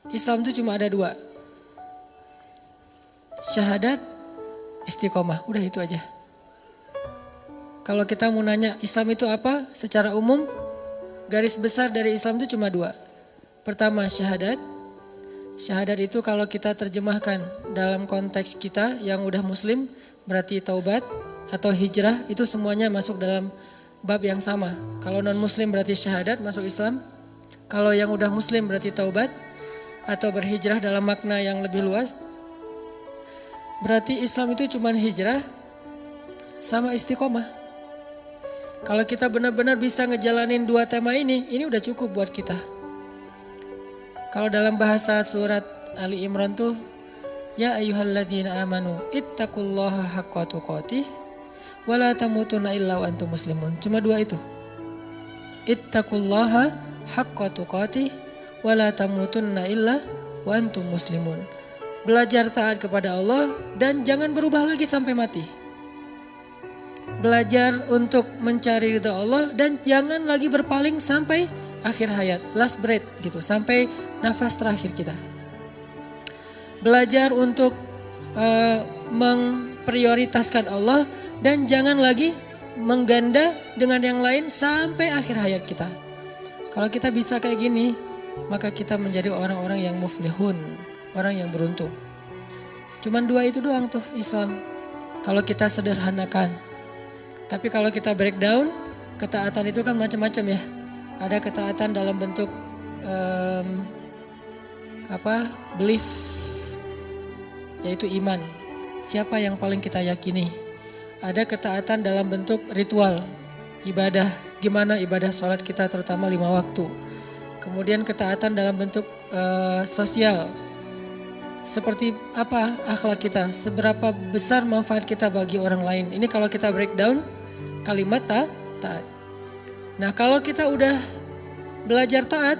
Islam itu cuma ada dua. Syahadat, istiqomah. Udah itu aja. Kalau kita mau nanya Islam itu apa? Secara umum, garis besar dari Islam itu cuma dua. Pertama syahadat. Syahadat itu kalau kita terjemahkan dalam konteks kita yang udah muslim, berarti taubat atau hijrah, itu semuanya masuk dalam bab yang sama. Kalau non muslim berarti syahadat masuk Islam. Kalau yang udah muslim berarti taubat atau berhijrah dalam makna yang lebih luas. Berarti Islam itu cuma hijrah sama istiqomah. Kalau kita benar-benar bisa ngejalanin dua tema ini udah cukup buat kita. Kalau dalam bahasa surat Ali Imran tuh, ya ayyuhalladzina amanu ittaqullaha haqqa tuqatih wa la tamutunna illa wa antum muslimun. Cuma dua itu. Ittaqullaha haqqa tuqatih wa la tamutunna illa wa antum muslimun. Belajar taat kepada Allah dan jangan berubah lagi sampai mati. Belajar untuk mencari ridha Allah dan jangan lagi berpaling sampai akhir hayat, last breath gitu, sampai nafas terakhir kita. Belajar untuk memprioritaskan Allah dan jangan lagi mengganda dengan yang lain sampai akhir hayat kita. Kalau kita bisa kayak gini, maka kita menjadi orang-orang yang muflihun, orang yang beruntung. Cuman dua itu doang tuh Islam. Kalau kita sederhanakan. Tapi kalau kita breakdown, ketaatan itu kan macam-macam ya. Ada ketaatan dalam bentuk belief, yaitu iman. Siapa yang paling kita yakini? Ada ketaatan dalam bentuk ritual, ibadah. Gimana ibadah sholat kita terutama 5 waktu. Kemudian ketaatan dalam bentuk sosial. Seperti apa akhlak kita, seberapa besar manfaat kita bagi orang lain. Ini kalau kita breakdown kalimat taat. Nah kalau kita udah belajar taat,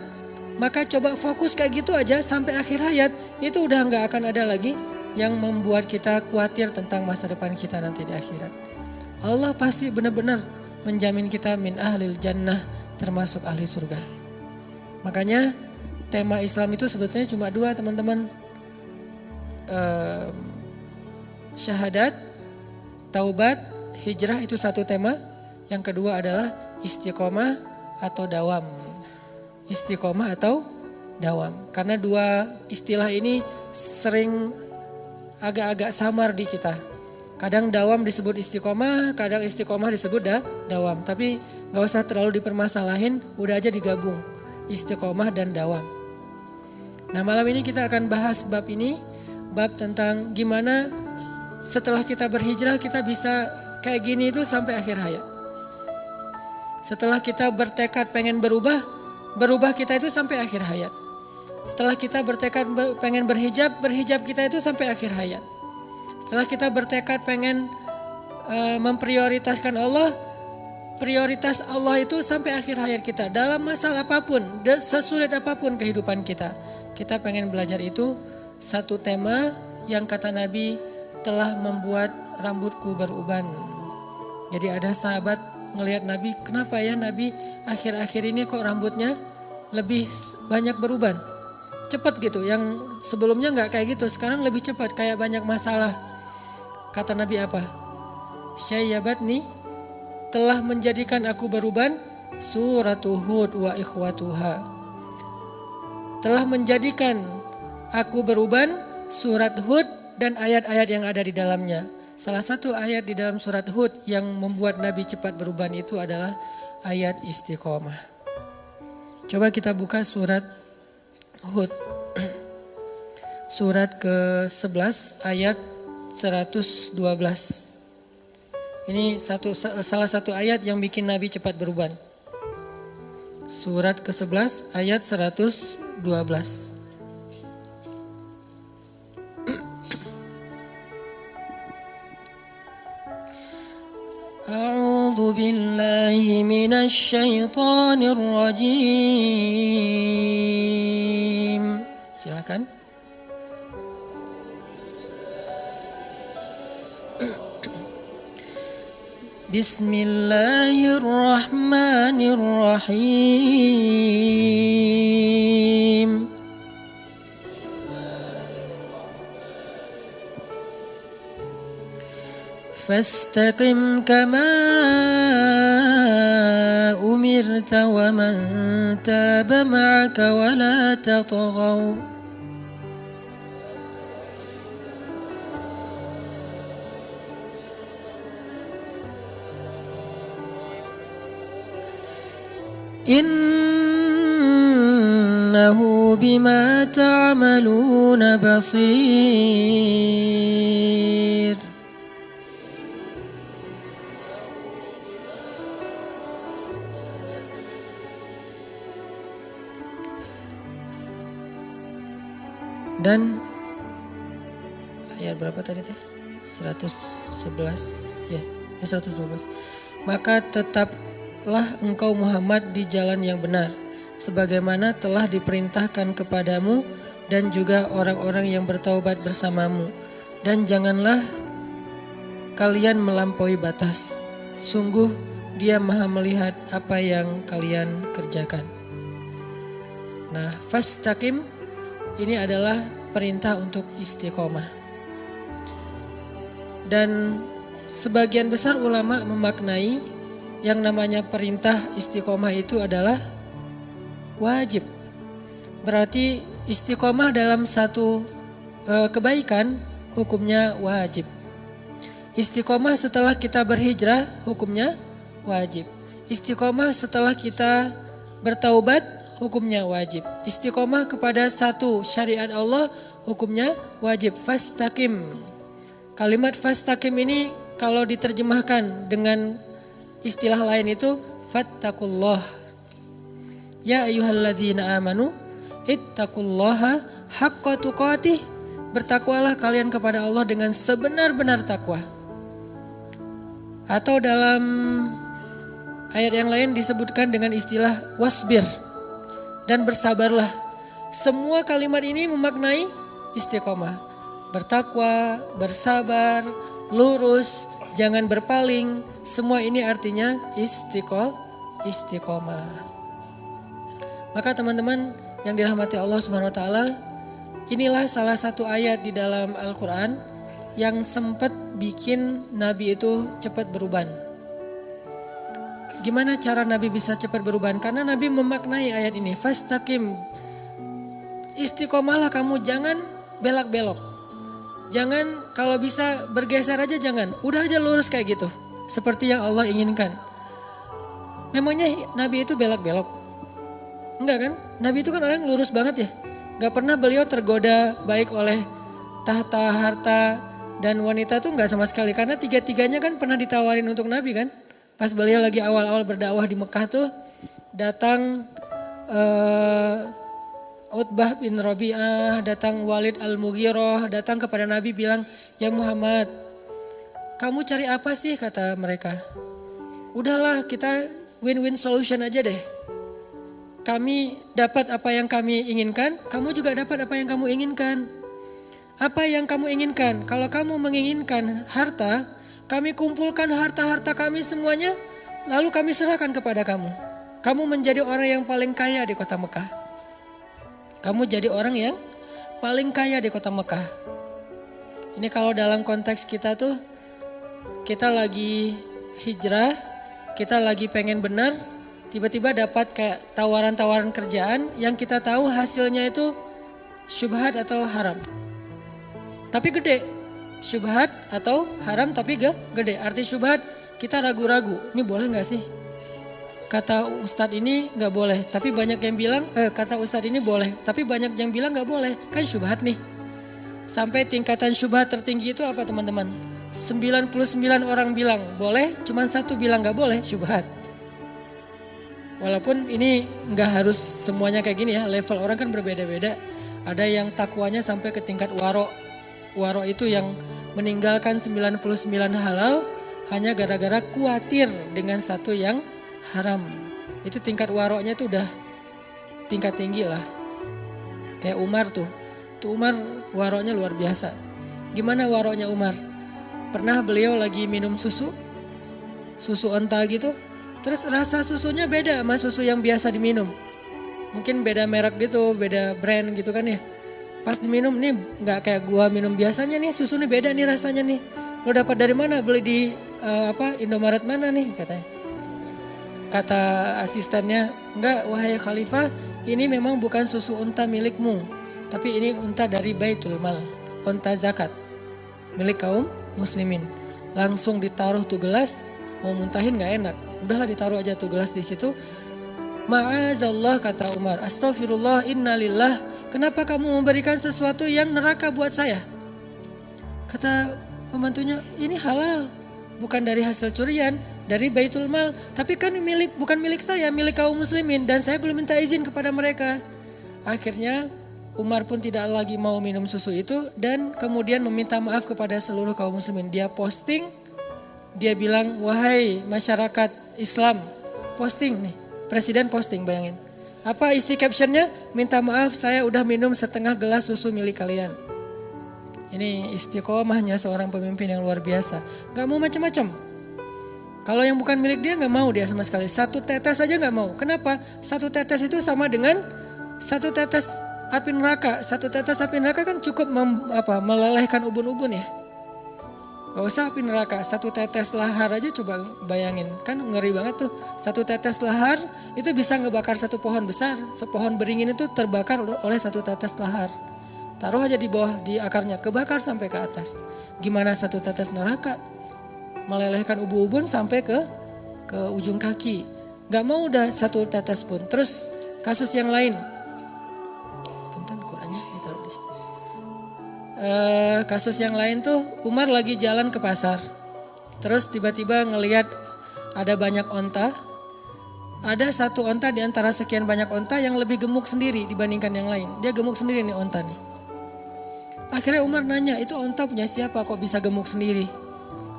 maka coba fokus kayak gitu aja sampai akhir hayat. Itu udah gak akan ada lagi yang membuat kita khawatir tentang masa depan kita nanti di akhirat. Allah pasti benar-benar menjamin kita min ahlil jannah, termasuk ahli surga. Makanya tema Islam itu sebetulnya cuma dua teman-teman. Syahadat, taubat, hijrah itu satu tema. Yang kedua adalah istiqomah atau dawam. Istiqomah atau dawam. Karena dua istilah ini sering agak-agak samar di kita. Kadang dawam disebut istiqomah, kadang istiqomah disebut dawam. Tapi gak usah terlalu dipermasalahin, udah aja digabung. Istiqomah dan dawam. Nah malam ini kita akan bahas bab ini. Bab tentang gimana setelah kita berhijrah kita bisa kayak gini itu sampai akhir hayat. Setelah kita bertekad pengen berubah kita itu sampai akhir hayat. Setelah kita bertekad pengen berhijab kita itu sampai akhir hayat. Setelah kita bertekad pengen memprioritaskan Allah, prioritas Allah itu sampai akhir hayat kita. Dalam masalah apapun, sesulit apapun kehidupan kita, kita pengen belajar itu. Satu tema yang kata Nabi telah membuat rambutku beruban. Jadi ada sahabat ngelihat Nabi, kenapa ya Nabi akhir-akhir ini kok rambutnya lebih banyak beruban? Cepat gitu, yang sebelumnya gak kayak gitu, sekarang lebih cepat, kayak banyak masalah. Kata Nabi apa? Syayyabatni, telah menjadikan aku beruban, suratu Hud wa ikhwatuha. Telah menjadikan aku beruban, surat Hud dan ayat-ayat yang ada di dalamnya. Salah satu ayat di dalam surat Hud yang membuat Nabi cepat beruban itu adalah ayat istiqomah. Coba kita buka surat Hud. Surat ke-11 ayat 112. Ini salah satu ayat yang bikin Nabi cepat beruban. Surat ke-11 ayat 112. A'udzu billahi minasy syaithanir rajim. Silakan. Bismillahirrahmanirrahim. فاستقم كما أمرت ومن تاب معك ولا تطغوا إنه بما تعملون بصير. Dan ayat berapa tadi teh? 111 ya, 112. Maka tetaplah engkau Muhammad di jalan yang benar, sebagaimana telah diperintahkan kepadamu dan juga orang-orang yang bertaubat bersamamu. Dan janganlah kalian melampaui batas. Sungguh Dia Maha melihat apa yang kalian kerjakan. Nah, fastaqim ini adalah perintah untuk istiqomah. Dan sebagian besar ulama memaknai yang namanya perintah istiqomah itu adalah wajib. Berarti istiqomah dalam satu kebaikan hukumnya wajib. Istiqomah setelah kita berhijrah hukumnya wajib. Istiqomah setelah kita bertaubat hukumnya wajib. Istiqomah kepada satu syariat Allah hukumnya wajib. Fastaqim. Kalimat fastaqim ini kalau diterjemahkan dengan istilah lain itu fattaqullah. Ya ayyuhalladzina amanu ittaqullaha haqqa tuqatih. Bertakwalah kalian kepada Allah dengan sebenar-benar takwa. Atau dalam ayat yang lain disebutkan dengan istilah wasbir. Dan bersabarlah. Semua kalimat ini memaknai istiqomah. Bertakwa, bersabar, lurus, jangan berpaling. Semua ini artinya istiqomah. Maka teman-teman yang dirahmati Allah Subhanahu wa taala, inilah salah satu ayat di dalam Al-Qur'an yang sempat bikin Nabi itu cepat beruban. Gimana cara Nabi bisa cepat beruban? Karena Nabi memaknai ayat ini. Fastaqim. Istiqomahlah kamu, jangan belak-belok. Jangan kalau bisa bergeser aja jangan. Udah aja lurus kayak gitu. Seperti yang Allah inginkan. Memangnya Nabi itu belak-belok? Enggak kan? Nabi itu kan orang lurus banget ya. Gak pernah beliau tergoda baik oleh tahta, harta, dan wanita tuh gak sama sekali. Karena tiga-tiganya kan pernah ditawarin untuk Nabi kan. Pas beliau lagi awal-awal berdakwah di Mekah tuh datang Utbah bin Rabi'ah, datang Walid al-Mughirah, datang kepada Nabi bilang, "Ya Muhammad, kamu cari apa sih?" kata mereka. "Udahlah, kita win-win solution aja deh. Kami dapat apa yang kami inginkan, kamu juga dapat apa yang kamu inginkan. Apa yang kamu inginkan? Kalau kamu menginginkan harta, kami kumpulkan harta-harta kami semuanya, lalu kami serahkan kepada kamu. Kamu menjadi orang yang paling kaya di kota Mekah. Kamu jadi orang yang paling kaya di kota Mekah." Ini kalau dalam konteks kita tuh, kita lagi hijrah, kita lagi pengen benar, tiba-tiba dapat kayak tawaran-tawaran kerjaan yang kita tahu hasilnya itu syubhat atau haram. Tapi gede. Syubhat atau haram tapi gede. Arti syubhat kita ragu-ragu. Ini boleh gak sih? Kata ustadz ini gak boleh. Tapi banyak yang bilang, kata ustadz ini boleh. Tapi banyak yang bilang gak boleh. Kan syubhat nih. Sampai tingkatan syubhat tertinggi itu apa teman-teman? 99 orang bilang boleh. Cuman satu bilang gak boleh, syubhat. Walaupun ini gak harus semuanya kayak gini ya. Level orang kan berbeda-beda. Ada yang takwanya sampai ke tingkat waro. Waro itu yang meninggalkan 99 halal hanya gara-gara khawatir dengan satu yang haram. Itu tingkat waroknya itu udah tingkat tinggi lah. Kayak Umar tuh. Tuh Umar waroknya luar biasa. Gimana waroknya Umar? Pernah beliau lagi minum susu onta gitu. Terus rasa susunya beda sama susu yang biasa diminum. Mungkin beda merek gitu, beda brand gitu kan ya. Pas diminum nih gak kayak gua minum biasanya nih, susunya beda nih rasanya nih. Lo dapat dari mana? Beli di Indomaret mana nih katanya. Kata asistennya, enggak wahai khalifah, ini memang bukan susu unta milikmu. Tapi ini unta dari Baitul Mal, unta zakat. Milik kaum muslimin. Langsung ditaruh tuh gelas, mau muntahin gak enak. Udahlah ditaruh aja tuh gelas di situ. Ma'azallah kata Umar, astagfirullah innalillah. Kenapa kamu memberikan sesuatu yang neraka buat saya? Kata pembantunya, ini halal, bukan dari hasil curian, dari Baitul Mal. Tapi kan bukan milik saya, milik kaum muslimin. Dan saya belum minta izin kepada mereka. Akhirnya Umar pun tidak lagi mau minum susu itu. Dan kemudian meminta maaf kepada seluruh kaum muslimin. Dia posting, dia bilang, wahai masyarakat Islam, posting nih. Presiden posting, bayangin. Apa isi captionnya? Minta maaf saya udah minum setengah gelas susu milik kalian. Ini istiqomahnya seorang pemimpin yang luar biasa. Gak mau macam-macam. Kalau yang bukan milik dia gak mau dia sama sekali. Satu tetes aja gak mau. Kenapa? Satu tetes itu sama dengan satu tetes api neraka. Satu tetes api neraka kan cukup melelehkan ubun-ubun ya. Gak usah api neraka. Satu tetes lahar aja coba bayangin. Kan ngeri banget tuh. Satu tetes lahar itu bisa ngebakar satu pohon besar. Sepohon beringin itu terbakar oleh satu tetes lahar. Taruh aja di bawah, di akarnya, kebakar sampai ke atas. Gimana satu tetes neraka? Melelehkan ubun-ubun sampai ke ujung kaki. Gak mau udah satu tetes pun. Terus kasus yang lain. Punten Qurannya ditaruh di sini. Kasus yang lain tuh Umar lagi jalan ke pasar. Terus tiba-tiba ngelihat ada banyak onta. Ada satu onta di antara sekian banyak onta yang lebih gemuk sendiri dibandingkan yang lain. Dia gemuk sendiri nih onta nih. Akhirnya Umar nanya, itu onta punya siapa kok bisa gemuk sendiri?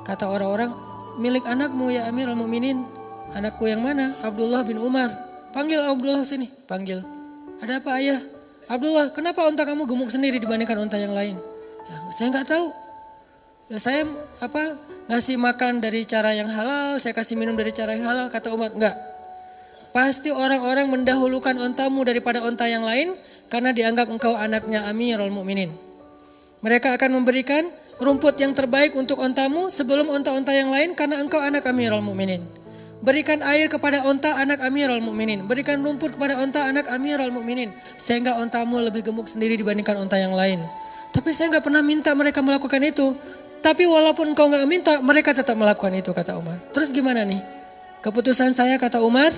Kata orang-orang, milik anakmu ya Amirul Mukminin. Anakku yang mana? Abdullah bin Umar. Panggil Abdullah sini. Panggil. Ada apa ayah? Abdullah, kenapa onta kamu gemuk sendiri dibandingkan onta yang lain? Ya, saya nggak tahu. Ya, saya ngasih makan dari cara yang halal, saya kasih minum dari cara yang halal. Kata Umar, enggak. Pasti orang-orang mendahulukan ontamu daripada onta yang lain karena dianggap engkau anaknya Amirul Mukminin. Mereka akan memberikan rumput yang terbaik untuk ontamu sebelum onta-onta yang lain karena engkau anak Amirul Mukminin. Berikan air kepada onta anak Amirul Mukminin. Berikan rumput kepada onta anak Amirul Mukminin. Sehingga ontamu lebih gemuk sendiri dibandingkan onta yang lain. Tapi saya gak pernah minta mereka melakukan itu. Tapi walaupun engkau gak minta, mereka tetap melakukan itu kata Umar. Terus gimana nih? Keputusan saya kata Umar,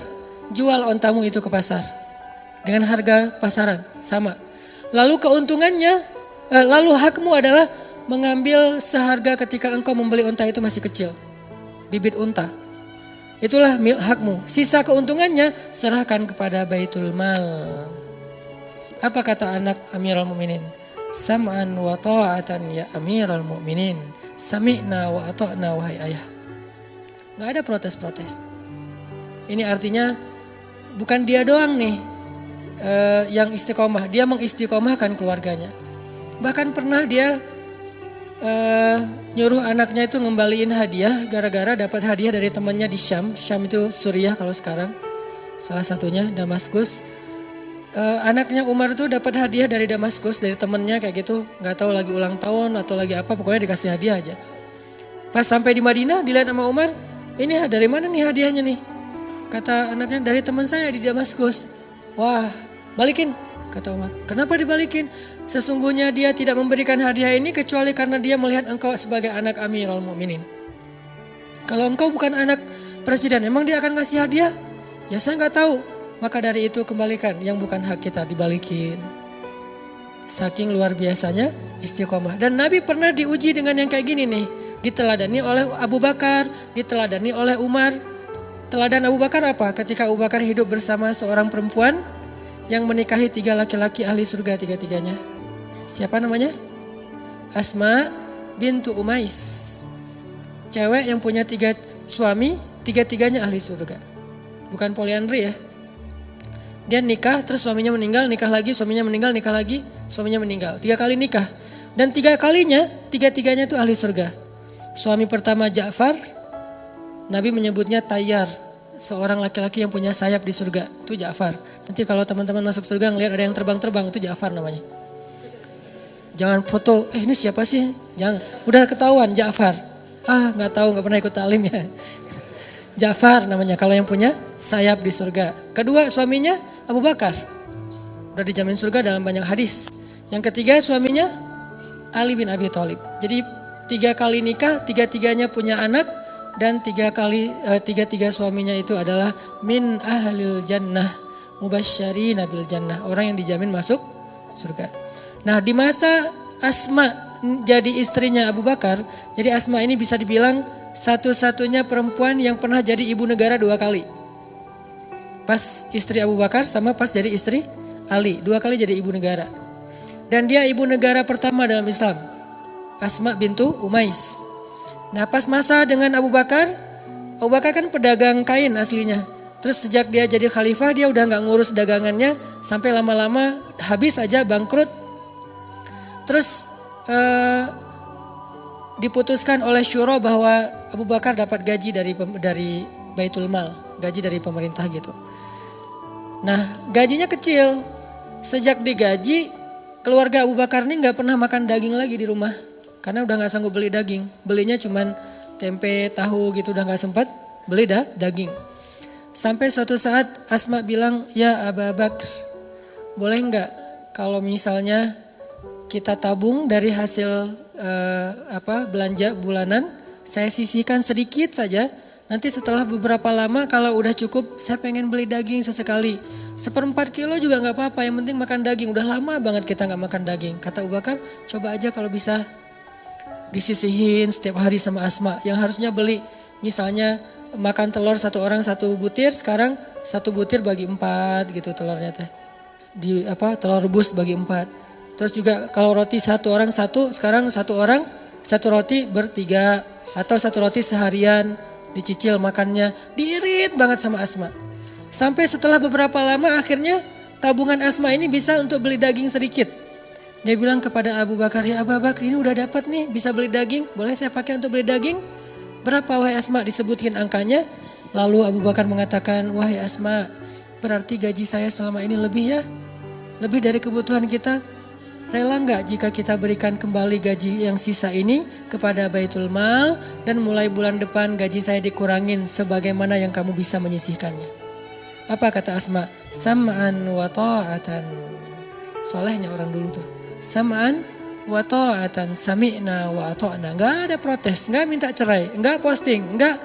jual ontamu itu ke pasar. Dengan harga pasaran, sama. Lalu keuntungannya, lalu hakmu adalah mengambil seharga ketika engkau membeli unta itu masih kecil. Bibit unta. Itulah hakmu. Sisa keuntungannya serahkan kepada Baitul Mal. Apa kata anak Amirul Mukminin? Sam'an wa ta'atan ya Amirul Mukminin. Sami'na wa ata'na wahai ayah. Gak ada protes-protes. Ini artinya bukan dia doang nih yang istiqomah. Dia mengistiqomahkan keluarganya. Bahkan pernah dia nyuruh anaknya itu ngembaliin hadiah gara-gara dapat hadiah dari temannya di Syam. Syam itu Suriah kalau sekarang. Salah satunya Damaskus. Anaknya Umar tuh dapat hadiah dari Damaskus dari temannya kayak gitu. Gak tahu lagi ulang tahun atau lagi apa, pokoknya dikasih hadiah aja. Pas sampai di Madinah dilihat sama Umar, ini dari mana nih hadiahnya nih? Kata anaknya dari teman saya di Damaskus. Wah, balikin. Kata Umar, kenapa dibalikin? Sesungguhnya dia tidak memberikan hadiah ini kecuali karena dia melihat engkau sebagai anak Amirul Mukminin. Kalau engkau bukan anak presiden, emang dia akan ngasih hadiah? Ya saya nggak tahu. Maka dari itu kembalikan, yang bukan hak kita dibalikin. Saking luar biasanya istiqomah. Dan Nabi pernah diuji dengan yang kayak gini nih. Diteladani oleh Abu Bakar, diteladani oleh Umar. Teladan Abu Bakar apa? Ketika Abu Bakar hidup bersama seorang perempuan yang menikahi 3 laki-laki ahli surga tiga-tiganya. Siapa namanya? Asma bintu Umais. Cewek yang punya 3 suami, 3-tiganya ahli surga. Bukan poliandri ya. Dia nikah, terus suaminya meninggal, nikah lagi, suaminya meninggal, nikah lagi, suaminya meninggal. 3 kali nikah. Dan 3 kalinya, 3-tiganya itu ahli surga. Suami pertama Ja'far, Nabi menyebutnya Tayyar. Seorang laki-laki yang punya sayap di surga, itu Ja'far. Nanti kalau teman-teman masuk surga ngelihat ada yang terbang-terbang, itu Ja'far namanya. Jangan foto, ini siapa sih? Jangan, udah ketahuan Ja'far. Nggak tahu, nggak pernah ikut talim ya. Ja'far namanya kalau yang punya sayap di surga. Kedua suaminya Abu Bakar. Udah dijamin surga dalam banyak hadis. Yang ketiga suaminya Ali bin Abi Thalib. Jadi 3 kali nikah, 3-3-nya punya anak. Dan 3 suaminya itu adalah min ahlil jannah. Mubasysyirina bil jannah. Orang yang dijamin masuk surga. Nah di masa Asma jadi istrinya Abu Bakar. Jadi Asma ini bisa dibilang satu-satunya perempuan yang pernah jadi ibu negara 2 kali. Pas istri Abu Bakar sama pas jadi istri Ali. 2 kali jadi ibu negara. Dan dia ibu negara pertama dalam Islam. Asma bintu Umais. Nah pas masa dengan Abu Bakar kan pedagang kain aslinya. Terus sejak dia jadi khalifah dia udah gak ngurus dagangannya. Sampai lama-lama habis aja bangkrut. Terus diputuskan oleh syuro bahwa Abu Bakar dapat gaji dari Baitul Mal. Gaji dari pemerintah gitu. Nah gajinya kecil. Sejak digaji keluarga Abu Bakar ini gak pernah makan daging lagi di rumah. Karena udah gak sanggup beli daging. Belinya cuman tempe, tahu gitu udah gak sempat beli daging. Sampai suatu saat Asma bilang, ya Abu Bakar boleh gak kalau misalnya kita tabung dari hasil belanja bulanan, saya sisihkan sedikit saja. Nanti setelah beberapa lama kalau udah cukup, saya pengen beli daging sesekali. 1/4 kilo juga gak apa-apa, yang penting makan daging. Udah lama banget kita gak makan daging. Kata Abu Bakar, coba aja kalau bisa disisihin setiap hari sama Asma. Yang harusnya beli misalnya makan telur 1 orang 1 butir, sekarang 1 butir bagi 4 gitu telurnya teh. Telur rebus bagi 4. Terus juga kalau roti 1 orang 1, sekarang 1 orang 1 roti ber-3 atau 1 roti seharian dicicil makannya. Diirit banget sama Asma. Sampai setelah beberapa lama akhirnya tabungan Asma ini bisa untuk beli daging sedikit. Dia bilang kepada Abu Bakar, ya Abu Bakar ini udah dapat nih bisa beli daging. Boleh saya pakai untuk beli daging? Berapa wahai Asma? Disebutkan angkanya. Lalu Abu Bakar mengatakan, wahai Asma berarti gaji saya selama ini lebih ya. Lebih dari kebutuhan kita. Rela enggak jika kita berikan kembali gaji yang sisa ini kepada Baitul Mal dan mulai bulan depan gaji saya dikurangin sebagaimana yang kamu bisa menyisihkannya. Apa kata Asma? Sam'an wa ta'atan. Solehnya orang dulu tuh. Sam'an wa ta'atan, sami'na wa ata'na. Enggak ada protes, enggak minta cerai, enggak posting, enggak.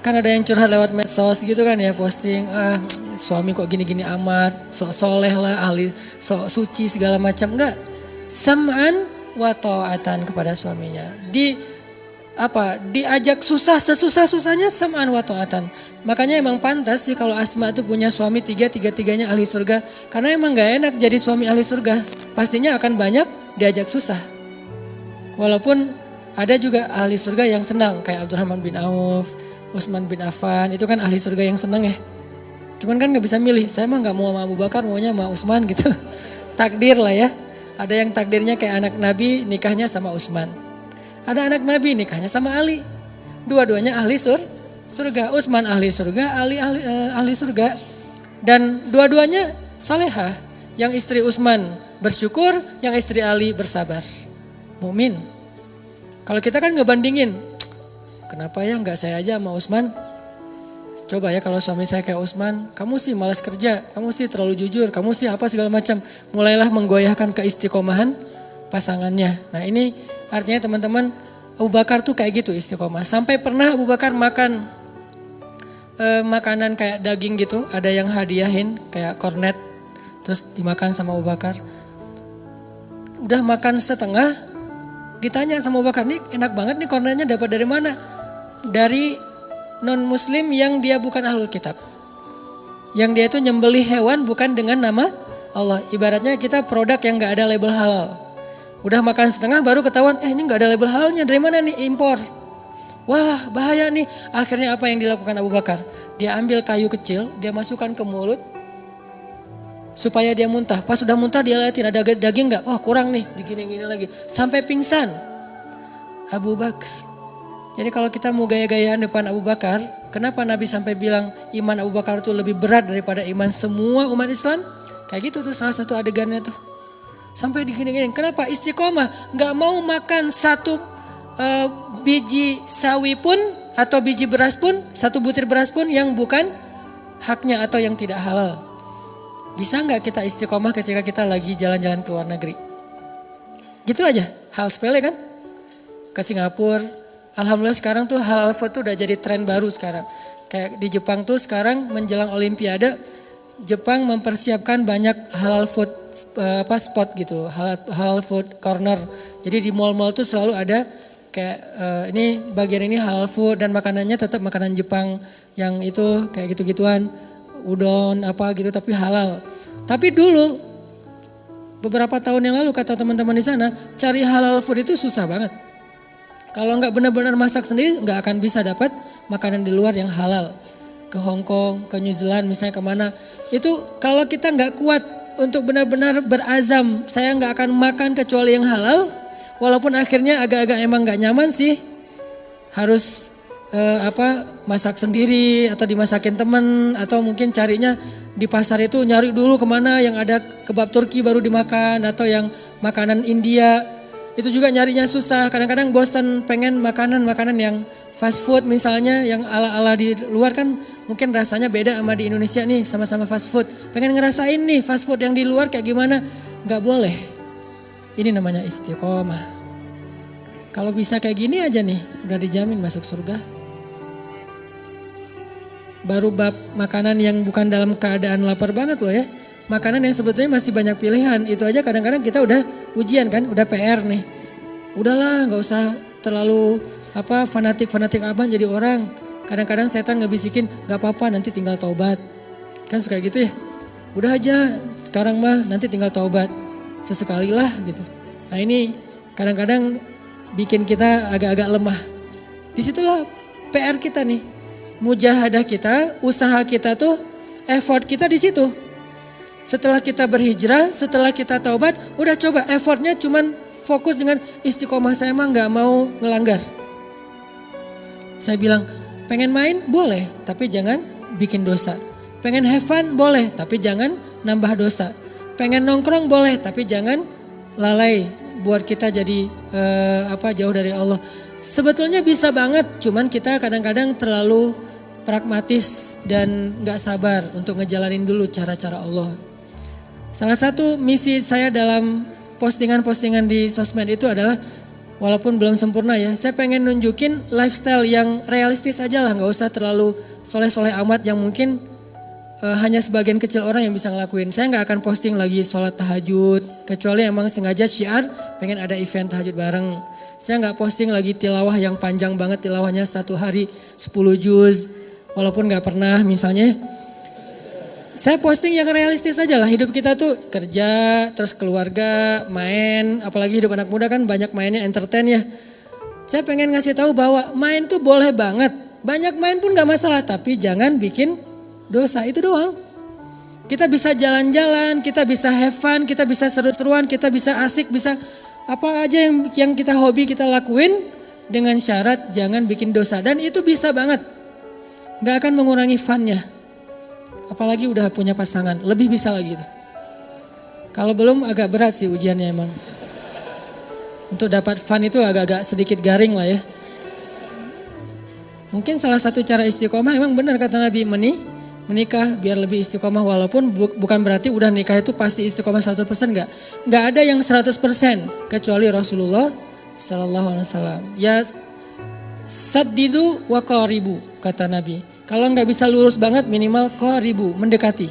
Kan ada yang curhat lewat medsos gitu kan ya, posting suami kok gini-gini amat, sok soleh lah, ahli sok suci segala macam. Enggak. Sam'an wa ta'atan kepada suaminya. Diajak susah, sesusah-susahnya sam'an wa ta'atan. Makanya emang pantas sih kalau Asma tuh punya suami 3-3-tiganya ahli surga. Karena emang gak enak jadi suami ahli surga. Pastinya akan banyak diajak susah. Walaupun ada juga ahli surga yang senang. Kayak Abdurrahman bin Auf, Utsman bin Affan. Itu kan ahli surga yang senang ya. Cuman kan gak bisa milih. Saya mah gak mau sama Abu Bakar, maunya sama Utsman gitu. Takdir lah ya. Ada yang takdirnya kayak anak Nabi nikahnya sama Utsman. Ada anak Nabi nikahnya sama Ali. Dua-duanya ahli surga. Utsman ahli surga, Ali ahli surga. Dan dua-duanya salehah. Yang istri Utsman bersyukur, yang istri Ali bersabar. Mukmin. Kalau kita kan ngebandingin, kenapa ya nggak saya aja sama Utsman? Coba ya kalau suami saya kayak Utsman, kamu sih malas kerja, kamu sih terlalu jujur, kamu sih apa segala macam. Mulailah menggoyahkan keistiqomahan pasangannya. Nah ini artinya teman-teman, Abu Bakar tuh kayak gitu istiqomah. Sampai pernah Abu Bakar makan makanan kayak daging gitu. Ada yang hadiahin kayak kornet. Terus dimakan sama Abu Bakar. Udah makan setengah. Ditanya sama Abu Bakar, nih enak banget nih kornetnya dapat dari mana? Dari non muslim yang dia bukan ahlul kitab. Yang dia itu nyembelih hewan bukan dengan nama Allah. Ibaratnya kita produk yang gak ada label halal. Udah makan setengah baru ketahuan, ini gak ada label halalnya, dari mana nih? Impor. Wah bahaya nih. Akhirnya apa yang dilakukan Abu Bakar? Dia ambil kayu kecil, dia masukkan ke mulut supaya dia muntah. Pas sudah muntah dia liatin ada daging gak? Wah kurang nih, digini-gini lagi. Sampai pingsan. Abu Bakar. Jadi kalau kita mau gaya-gayaan depan Abu Bakar, kenapa Nabi sampai bilang iman Abu Bakar itu lebih berat daripada iman semua umat Islam? Kayak gitu tuh salah satu adegannya tuh. Sampai digini-gini. Kenapa? Istiqomah. Gak mau makan satu biji sawi pun atau biji beras pun, satu butir beras pun yang bukan haknya atau yang tidak halal. Bisa gak kita istiqomah ketika kita lagi jalan-jalan ke luar negeri? Gitu aja, hal sepele kan? Ke Singapura, alhamdulillah sekarang tuh halal food tuh udah jadi tren baru sekarang. Kayak di Jepang tuh sekarang menjelang Olimpiade, Jepang mempersiapkan banyak halal food spot gitu, halal food corner. Jadi di mall-mall tuh selalu ada kayak ini bagian ini halal food dan makanannya tetap makanan Jepang yang itu kayak gitu-gituan, udon apa gitu tapi halal. Tapi dulu beberapa tahun yang lalu kata teman-teman di sana cari halal food itu susah banget. Kalau nggak benar-benar masak sendiri nggak akan bisa dapat makanan di luar yang halal. Ke Hong Kong, ke New Zealand misalnya kemana. Itu kalau kita nggak kuat untuk benar-benar berazam, saya nggak akan makan kecuali yang halal. Walaupun akhirnya agak-agak emang nggak nyaman sih. Harus masak sendiri atau dimasakin temen. Atau mungkin carinya di pasar itu nyari dulu kemana yang ada kebab Turki baru dimakan. Atau yang makanan India. Itu juga nyarinya susah. Kadang-kadang bosan pengen makanan-makanan yang fast food misalnya. Yang ala-ala di luar kan mungkin rasanya beda sama di Indonesia nih, sama-sama fast food. Pengen ngerasain nih fast food yang di luar kayak gimana. Gak boleh. Ini namanya istiqomah. Kalau bisa kayak gini aja nih, udah dijamin masuk surga. Baru bab makanan yang bukan dalam keadaan lapar banget loh ya. Makanan yang sebetulnya masih banyak pilihan. Itu aja kadang-kadang kita udah ujian kan, udah PR nih. Udahlah gak usah terlalu fanatik-fanatik apa jadi orang. Kadang-kadang setan ngebisikin gak apa-apa nanti tinggal taubat. Kan suka gitu ya. Udah aja sekarang mah nanti tinggal taubat. Sesekali lah gitu. Nah ini kadang-kadang bikin kita agak-agak lemah. Disitulah PR kita nih. Mujahadah kita, usaha kita tuh, effort kita di situ. Setelah kita berhijrah, setelah kita taubat, udah coba effortnya cuman fokus dengan istiqomah saya mah gak mau ngelanggar. Saya bilang, pengen main boleh, tapi jangan bikin dosa. Pengen have fun boleh, tapi jangan nambah dosa. Pengen nongkrong boleh, tapi jangan lalai buat kita jadi jauh dari Allah. Sebetulnya bisa banget, cuman kita kadang-kadang terlalu pragmatis dan gak sabar untuk ngejalanin dulu cara-cara Allah. Salah satu misi saya dalam postingan-postingan di sosmed itu adalah walaupun belum sempurna ya, saya pengen nunjukin lifestyle yang realistis aja lah, gak usah terlalu soleh-soleh amat yang mungkin hanya sebagian kecil orang yang bisa ngelakuin. Saya gak akan posting lagi sholat tahajud, kecuali emang sengaja syiar pengen ada event tahajud bareng. Saya gak posting lagi tilawah yang panjang banget, tilawahnya 1 hari 10 juz, walaupun gak pernah misalnya. Saya posting yang realistis aja lah, hidup kita tuh kerja, terus keluarga, main, apalagi hidup anak muda kan banyak mainnya, entertain ya. Saya pengen ngasih tahu bahwa main tuh boleh banget, banyak main pun gak masalah, tapi jangan bikin dosa, itu doang. Kita bisa jalan-jalan, kita bisa have fun, kita bisa seru-seruan, kita bisa asik, bisa apa aja yang kita hobi kita lakuin dengan syarat jangan bikin dosa. Dan itu bisa banget, gak akan mengurangi funnya. Apalagi udah punya pasangan, lebih bisa lagi tuh. Kalau belum agak berat sih ujiannya emang. Untuk dapat fun itu agak-agak sedikit garing lah ya. Mungkin salah satu cara istiqomah emang benar kata Nabi, menikah biar lebih istiqomah, walaupun bukan berarti udah nikah itu pasti istiqomah 100%, enggak. Enggak ada yang 100% kecuali Rasulullah sallallahu alaihi wasallam. Ya saddidu wa qaribu kata Nabi. Kalau enggak bisa lurus banget minimal qaribu, mendekati.